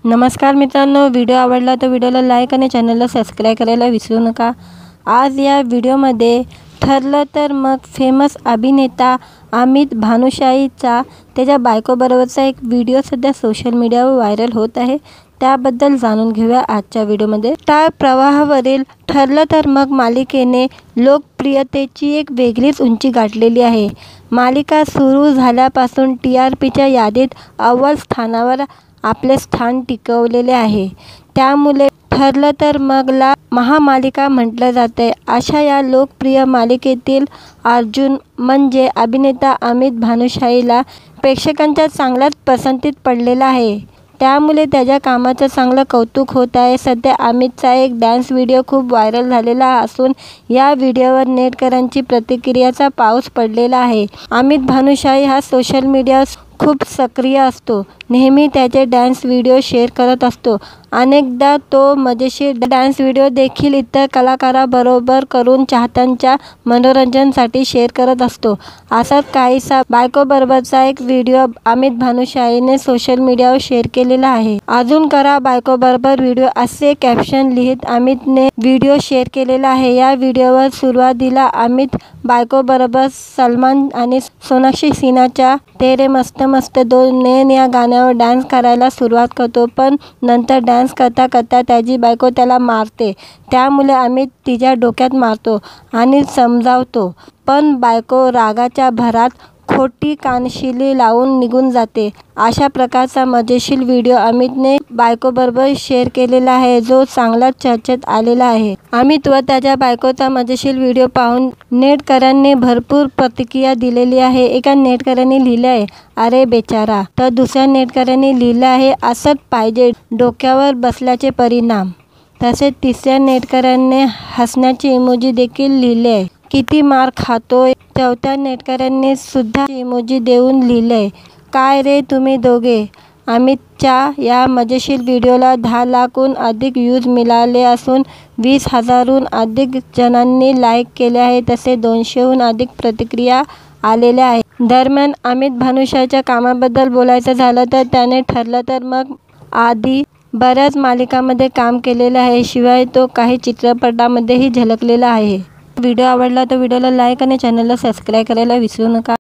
नमस्कार मित्रांनो, व्हिडिओ आवडला तर व्हिडिओला लाईक आणि चॅनलला सबस्क्राईब करायला विसरू नका। आज या व्हिडिओमध्ये ठरलं तर मग फेमस अभिनेता अमित भानुशालीचा त्याच्या बायकोबरोबरचा एक व्हिडिओ सध्या सोशल मीडियावर व्हायरल होत आहे। त्याबद्दल जाणून घेऊया आजच्या व्हिडिओमध्ये। स्टार प्रवाहावरील ठरलं तर मग मालिकेने लोकप्रियतेची एक वेगळीच उंची गाठलेली आहे। मालिका सुरू झाल्यापासून TRPच्या यादीत अव्वल स्थानावर आपले स्थान टिकवलेले आहे। त्यामुळे ठरलं तर मगला महामालिका म्हटलं जाते। अशा या लोकप्रिय मालिकेतील अर्जुन म्हणजे अभिनेता अमित भानुशालीला प्रेक्षकांच्या चांगल्याच पसंतीत पडलेला आहे। त्यामुळे त्याच्या कामाचं चांगलं कौतुक होत आहे। सध्या अमितचा एक डान्स व्हिडिओ खूप व्हायरल झालेला असून या व्हिडिओवर नेटकऱ्यांची प्रतिक्रियाचा पाऊस पडलेला आहे। अमित भानुशाली हा सोशल मीडियावर खूप सक्रिय असतो। नेहमी त्याचे डान्स व्हिडिओ शेअर करत असतो। अनेकदा तो मजेशीर डान्स व्हिडिओ देखील इतर कलाकारांबरोबर करून चाहत्यांच्या मनोरंजनासाठी शेअर करत असतो। असाच काहीसा बायकोबरोबरचा एक व्हिडिओ अमित भानुशालीने सोशल मीडियावर शेअर केलेला आहे। अजून करा बायकोबरोबर व्हिडिओ असे कॅप्शन लिहित अमितने व्हिडिओ शेअर केलेला आहे। या व्हिडिओवर सुरुवातीला अमित बायकोबरोबर सलमान आणि सोनाक्षी सिन्हाच्या तेरे मस्त मस्त दो नैन या गाण्यावर डान्स करायला सुरुवात करतो, पण नंतर डान्स करता करता त्याची बायको त्याला मारते। त्यामुळे अमित तिच्या डोक्यात मारतो आणि समजावतो, पण बायको रागाच्या भरात खोटी कानशिली लावून निघून जाते। अशा प्रकारचा मजेशीर व्हिडिओ अमितने बायकोबरोबर शेअर केलेला आहे, जो चांगलाच चर्चेत आलेला आहे। अमित व त्याच्या बायकोचा मजेशीर व्हिडिओ पाहून नेटकऱ्यांनी भरपूर प्रतिक्रिया दिलेली आहे। एका नेटकऱ्याने लिहिले आहे, अरे बेचारा, तर दुसऱ्या नेटकऱ्याने लिहिले आहे, असंच पाहिजे, डोक्यावर बसल्याचे परिणाम। तसेच तिसऱ्या नेटकऱ्याने हसण्याचे इमोजी देखील लिहिले आहे, किती मार खातोय। चौथ्या नेटकऱ्यांनी सुद्धा इमोजी देऊन लिहिले, काय रे तुम्ही दोघे। अमितच्या या मजेशीर व्हिडिओला 10 लाखहून अधिक व्ह्यूज मिळाले असून 20,000हून अधिक जणांनी लाईक केले आहे। तसेच 200हून अधिक प्रतिक्रिया आलेल्या आहेत। दरम्यान अमित भानुशालीच्या कामाबद्दल बोलायचं झालं तर त्याने ठरलं तर मग आधी बऱ्याच मालिकांमध्ये काम केलेले आहे। शिवाय तो काही चित्रपटांमध्येही झळकलेला आहे। व्हिडिओ आवडला तर व्हिडिओला लाईक आणि चॅनलला सबस्क्राईब करायला विसरू नका।